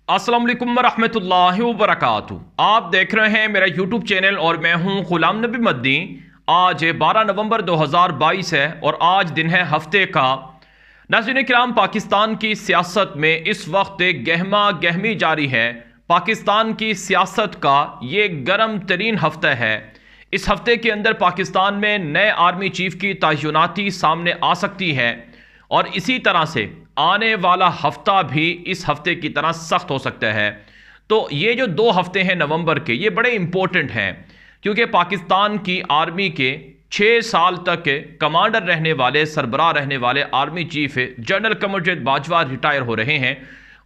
अस्सलाम वालेकुम रहमतुल्लाहि व बरकातुहू। आप देख रहे हैं मेरा यूट्यूब चैनल और मैं हूं गुलाम नबी मद्दी। आज 12 नवंबर 2022 है और आज दिन है हफ्ते का। नाज़रीन किराम, पाकिस्तान की सियासत में इस वक्त एक गहमा गहमी जारी है। पाकिस्तान की सियासत का ये गर्म तरीन हफ्ता है। इस हफ्ते के अंदर पाकिस्तान में नए आर्मी चीफ की तयनाती सामने आ सकती है और इसी तरह से आने वाला हफ्ता भी इस हफ्ते की तरह सख्त हो सकता है। तो ये जो 2 हफ्ते हैं नवंबर के, ये बड़े इंपॉर्टेंट हैं क्योंकि पाकिस्तान की आर्मी के 6 साल तक कमांडर रहने वाले, सरबराह रहने वाले army chief general Kamarjit Bajwa retire हो रहे हैं।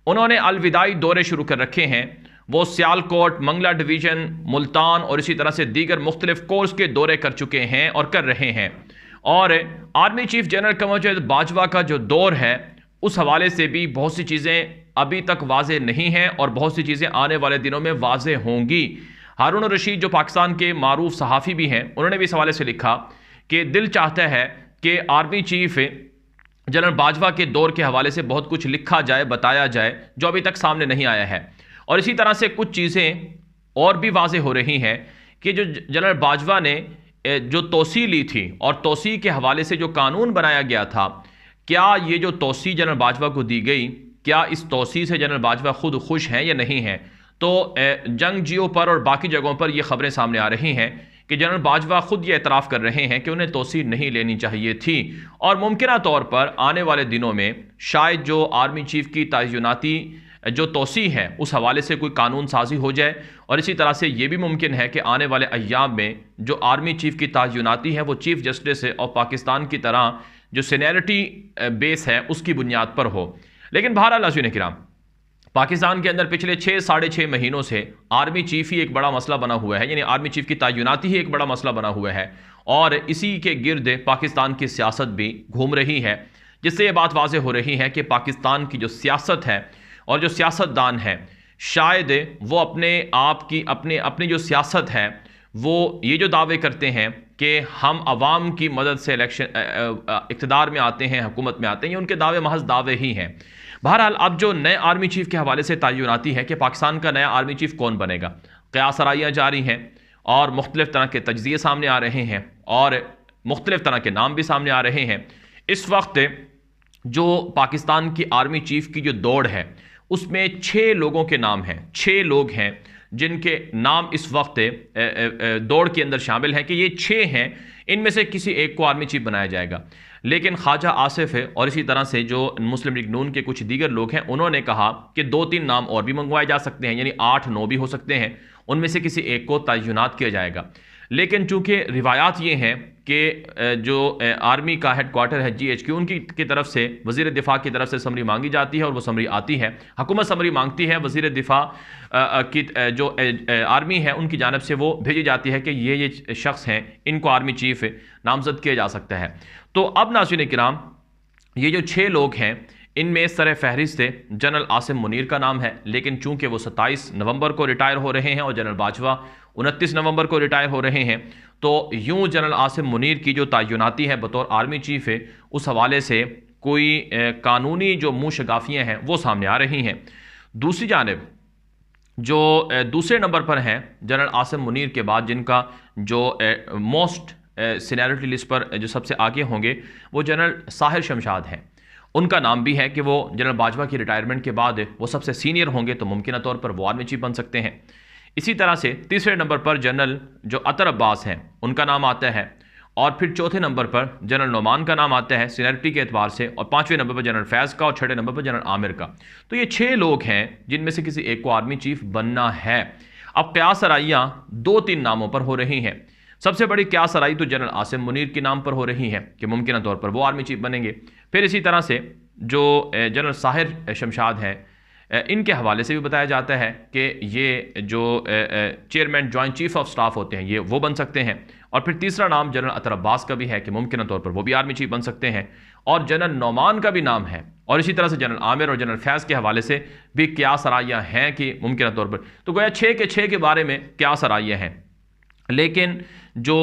उन्होंने अलविदाई दौरे शुरू कर रखे हैं। वो सियालकोट, मंगला डिवीज़न, मुल्तान और इसी तरह से दीगर मुख्तलिफ कोर्स के दौरे कर चुके हैं और कर रहे हैं। और army chief general Kamarjit Bajwa का जो दौर है, उस हवाले से भी बहुत सी चीज़ें अभी तक वाज़े नहीं हैं और बहुत सी चीज़ें आने वाले दिनों में वाज़े होंगी। हारून रशीद जो पाकिस्तान के मारूफ सहाफ़ी भी हैं, उन्होंने भी इस हवाले से लिखा कि दिल चाहता है कि आर्मी चीफ जनरल बाजवा के दौर के हवाले से बहुत कुछ लिखा जाए, बताया जाए, जो अभी तक सामने नहीं आया है। और इसी तरह से कुछ चीज़ें और भी वाज़े हो रही हैं कि जो जनरल बाजवा ने जो तोसी ली थी और तोसी के हवाले से जो कानून बनाया गया था, क्या ये जो तोसी जनरल बाजवा को दी गई, क्या इस तोसी से जनरल बाजवा खुद खुश हैं या नहीं हैं? तो जंग जियो पर और बाकी जगहों पर ये खबरें सामने आ रही हैं कि जनरल बाजवा खुद ये एतराफ़ कर रहे हैं कि उन्हें तोसी नहीं लेनी चाहिए थी और मुमकिन तौर पर आने वाले दिनों में शायद जो आर्मी चीफ की तयनाती जो तोसी है उस हवाले से कोई कानून साजी हो जाए। और इसी तरह से ये भी मुमकिन है कि आने वाले अय्याम में जो आर्मी चीफ की तयनाती है वो चीफ जस्टिस और पाकिस्तान की तरह जो सीनियरिटी बेस है उसकी बुनियाद पर हो। लेकिन बहरहाल नाज़रीन किराम, पाकिस्तान के अंदर पिछले 6-6.5 महीनों से आर्मी चीफ ही एक बड़ा मसला बना हुआ है, यानी आर्मी चीफ की तयनाती ही एक बड़ा मसला बना हुआ है और इसी के गिर्द पाकिस्तान की सियासत भी घूम रही है, जिससे ये बात वाज़ेह हो रही है कि पाकिस्तान की जो सियासत है और जो सियासतदान है, शायद वो अपने आप की अपनी जो सियासत है वो ये जो दावे करते हैं कि हम अवाम की मदद से इक़्तिदार में आते हैं, हुकूमत में आते हैं, ये उनके दावे महज दावे ही हैं। बहरहाल अब जो नए आर्मी चीफ के हवाले से तयनाती है कि पाकिस्तान का नया आर्मी चीफ कौन बनेगा, क़यास आराइयाँ जारी हैं और मुख्तलिफ तरह के तज्ज़िये सामने आ रहे हैं और मुख्तलिफ तरह के नाम भी सामने आ रहे हैं। इस वक्त जो पाकिस्तान की आर्मी चीफ की जो दौड़ है उसमें 6 लोगों के नाम हैं, 6 लोग हैं जिनके नाम इस वक्त दौड़ के अंदर शामिल हैं कि ये 6 हैं, इनमें से किसी एक को आर्मी चीफ बनाया जाएगा। लेकिन ख्वाजा आसिफ है और इसी तरह से जो मुस्लिम लीग नून के कुछ दीगर लोग हैं, उन्होंने कहा कि 2-3 नाम और भी मंगवाए जा सकते हैं, यानी 8-9 भी हो सकते हैं, उनमें से किसी एक को तयनात किया जाएगा। लेकिन चूंकि रिवायात ये हैं कि जो आर्मी का हेडक्वार्टर है GHQ, उनकी की तरफ से वज़ीर दिफा की तरफ से समरी मांगी जाती है और वो समरी आती है, हुकूमत समरी मांगती है, वज़ीर दिफा की जो आर्मी है उनकी जानब से वो भेजी जाती है कि ये शख्स हैं, इनको आर्मी चीफ नामजद किया जा सकता है। तो अब नाज़रीन किराम, ये जो 6 लोग हैं इनमें सर फहरिस्त जनरल आसिम मुनीर का नाम है, लेकिन चूंकि वो 27 नवंबर को रिटायर हो रहे हैं और जनरल बाजवा 29 नवंबर को रिटायर हो रहे हैं, तो यूं जनरल आसिम मुनीर की जो तयनाती है बतौर आर्मी चीफ है, उस हवाले से कोई कानूनी जो मुँह शगाफियाँ हैं वो सामने आ रही हैं। दूसरी जानब जो दूसरे नंबर पर हैं जनरल आसिम मुनीर के बाद, जिनका जो मोस्ट सीनियरिटी लिस्ट पर जो सबसे आगे होंगे वो जनरल साहिर शमशाद हैं। उनका नाम भी है कि वो जनरल बाजवा की रिटायरमेंट के बाद वो सबसे सीनियर होंगे, तो मुमकिन तौर पर वो आर्मी चीफ बन सकते हैं। इसी तरह से तीसरे नंबर पर जनरल जो अतर अब्बास हैं उनका नाम आता है और फिर चौथे नंबर पर जनरल नोमान का नाम आता है सीनियरिटी के एतबार से, और 5वें नंबर पर जनरल फैज़ का और 6ठे नंबर पर जनरल आमिर का। तो ये 6 लोग हैं जिनमें से किसी एक को आर्मी चीफ बनना है। अब क़यास आराइयाँ 2-3 नामों पर हो रही हैं। सबसे बड़ी क़यास आराई तो जनरल आसिम मुनीर के नाम पर हो रही है कि मुमकिन तौर पर वो आर्मी चीफ बनेंगे। फिर इसी तरह से जो जनरल साहिर शमशाद हैं, इनके हवाले से भी बताया जाता है कि ये जो chairman joint chief of staff होते हैं ये वो बन सकते हैं। और फिर तीसरा नाम जनरल अतर अब्बास का भी है कि मुमकिन तौर पर वो भी आर्मी चीफ बन सकते हैं, और जनरल नोमान का भी नाम है, और इसी तरह से जनरल आमिर और जनरल फैज़ के हवाले से भी क़यास आराइयाँ हैं कि मुमकिन तौर पर। तो गोया 6 के 6 के बारे में क़यास आराइयाँ हैं, लेकिन जो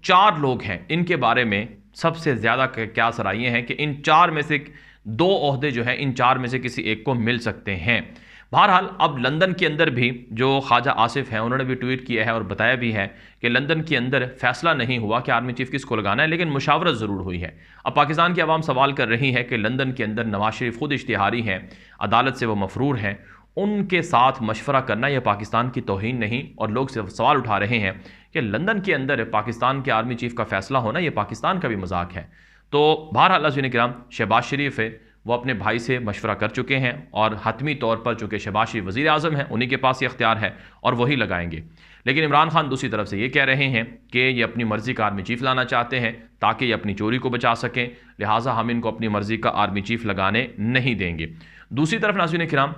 4 लोग हैं इनके बारे में सबसे ज़्यादा क़यास आराइयाँ हैं कि इन 4 में से 2 ओहदे जो हैं इन 4 में से किसी एक को मिल सकते हैं। बहरहाल अब लंदन के अंदर भी जो ख्वाजा आसिफ हैं उन्होंने भी ट्वीट किया है और बताया भी है कि लंदन के अंदर फैसला नहीं हुआ कि आर्मी चीफ किसको लगाना है, लेकिन मुशावरत ज़रूर हुई है। अब पाकिस्तान की आवाम सवाल कर रही है कि लंदन के अंदर नवाज शरीफ खुद इश्तिहारी हैं, अदालत से वो मफरूर हैं, उनके साथ मशवरा करना यह पाकिस्तान की तौहीन नहीं। और लोग सवाल उठा रहे हैं कि लंदन के अंदर पाकिस्तान के आर्मी चीफ का फैसला होना यह पाकिस्तान का भी मजाक है। तो बहरहाल नाज़रीन किराम, शहबाज शरीफ है वो अपने भाई से मशवरा कर चुके हैं और हतमी तौर पर चूँकि शहबाज शरीफ वज़ीर आज़म हैं, उन्हीं के पास ये इख्तियार है और वही लगाएंगे। लेकिन इमरान खान दूसरी तरफ से ये कह रहे हैं कि ये अपनी मर्ज़ी का आर्मी चीफ लाना चाहते हैं ताकि ये अपनी चोरी को बचा सकें, लिहाजा हम इनको अपनी मर्ज़ी का आर्मी चीफ लगाने नहीं देंगे। दूसरी तरफ नाज़रीन किराम,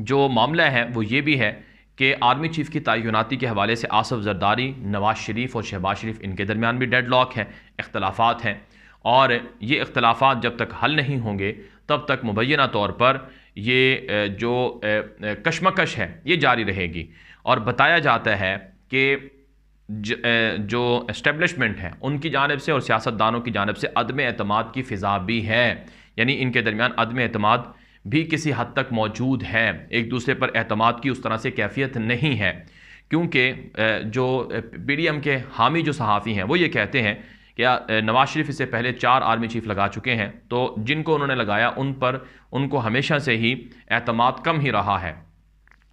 जो मामला है वो ये भी है कि आर्मी चीफ की तयनाती के हवाले से आसफ जरदारी, नवाज शरीफ और शहबाज शरीफ इनके दरमियान भी डेडलॉक है, इख्तलाफात हैं। और ये इख्तलाफात जब तक हल नहीं होंगे तब तक मुबैना तौर पर ये जो कशमकश है ये जारी रहेगी। और बताया जाता है कि जो एस्टेब्लिशमेंट है उनकी जानिब से और सियासतदानों की जानिब से अदम एतमाद की फ़िज़ा भी है, यानी इनके दरमियान अदम एतमाद भी किसी हद तक मौजूद है, एक दूसरे पर एतमाद की उस तरह से कैफियत नहीं है। क्योंकि जो PDM के हामी जो सहाफ़ी हैं वो ये कहते हैं कि नवाज शरीफ इससे पहले 4 आर्मी चीफ लगा चुके हैं, तो जिनको उन्होंने लगाया उन पर उनको हमेशा से ही एतमाद कम ही रहा है।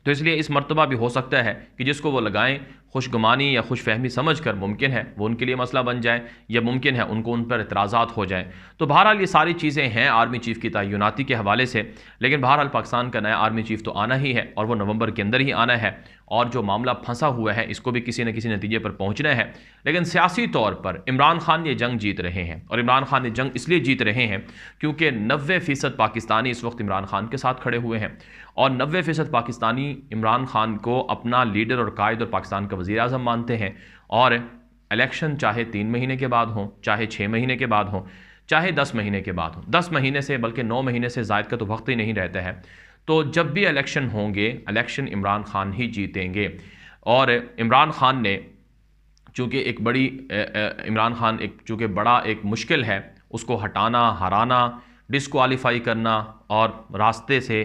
तो इसलिए इस मर्तबा भी हो सकता है कि जिसको वो लगाएं खुशगुमानी या खुशफहमी समझ कर मुमकिन है वो उनके लिए मसला बन जाए, या मुमकिन है उनको उन पर एतराज़ात हो जाए। तो बहरहाल ये सारी चीज़ें हैं आर्मी चीफ़ की तयनाती के हवाले से। लेकिन बहरहाल पाकिस्तान का नया आर्मी चीफ़ तो आना ही है और वो नवंबर के अंदर ही आना है, और जो मामला फंसा हुआ है इसको भी किसी न किसी नतीजे पर पहुँचना है। लेकिन सियासी तौर पर इमरान खान ये जंग जीत रहे हैं, और इमरान खान ये जंग इसलिए जीत रहे हैं क्योंकि 90% पाकिस्तानी इस वक्त इमरान खान के साथ खड़े हुए हैं, और 90% पाकिस्तानी इमरान खान को अपना लीडर और कायद और पाकिस्तान का वज़ीर आज़म मानते हैं। और इलेक्शन चाहे 3 महीने के बाद हो, चाहे 6 महीने के बाद हो, चाहे 10 महीने के बाद हो, 10 महीने से बल्कि 9 महीने से ज़ायद का तो वक्त ही नहीं रहता है। तो जब भी इलेक्शन होंगे, इलेक्शन इमरान खान ही जीतेंगे। और इमरान खान ने चूँकि एक बड़ी इमरान खान एक चूँकि बड़ा एक मुश्किल है उसको हटाना, हराना, डिस्क्वालीफाई करना और रास्ते से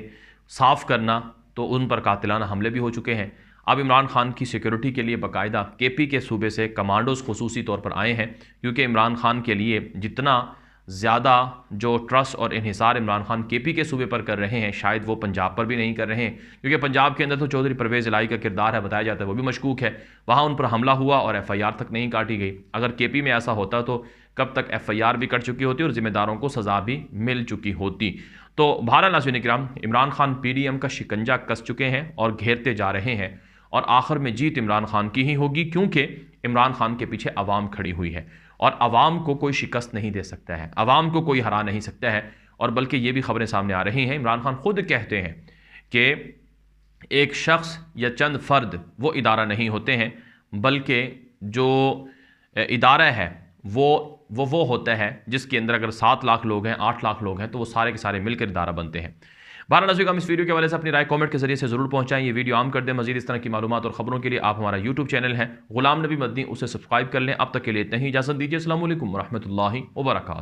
साफ़ करना, तो उन पर कातिलाना हमले भी हो चुके हैं। अब इमरान खान की सिक्योरिटी के लिए बाकायदा KP के सूबे से कमांडोज़ खुसूसी तौर पर आए हैं, क्योंकि इमरान खान के लिए जितना ज़्यादा जो ट्रस्ट और इन्हिसार इमरान खान KP के सूबे पर कर रहे हैं शायद वो पंजाब पर भी नहीं कर रहे हैं, क्योंकि पंजाब के अंदर तो चौधरी परवेज़ इलाही का किरदार है, बताया जाता है वो भी मशकूक है। वहाँ उन पर हमला हुआ और FIR तक नहीं काटी गई। अगर KP में ऐसा होता तो कब तक FIR भी कट चुकी होती और ज़िम्मेदारों को सज़ा भी मिल चुकी होती। तो बहरहाल नाज़रीन किराम, इमरान खान PDM का शिकंजा कस चुके हैं और घेरते जा रहे हैं, और आखिर में जीत इमरान खान की ही होगी, क्योंकि इमरान खान के पीछे अवाम खड़ी हुई है और अवाम को कोई शिकस्त नहीं दे सकता है, अवाम को कोई हरा नहीं सकता है। और बल्कि ये भी खबरें सामने आ रही हैं, इमरान खान खुद कहते हैं कि एक शख्स या चंद फ़र्द वो इदारा नहीं होते हैं, बल्कि जो इदारा है वो होता है जिसके अंदर अगर 7 लाख लोग हैं, 8 लाख लोग हैं, तो वो सारे के सारे मिलकर इदारा बनते हैं। बहरहाल हम इस वीडियो के हवाले से अपनी राय कमेंट के जरिए से जरूर पहुंचाएं, ये वीडियो आम कर दें। मजीद इस तरह की मालूमात और खबरों के लिए आप हमारा YouTube चैनल है गुलाम नबी मदनी, उसे सब्सक्राइब कर लें। अब तक के लिए इतना ही, इजाज़त दीजिए। अस्सलाम वालेकुम रहमतुल्लाहि व बरकातहू।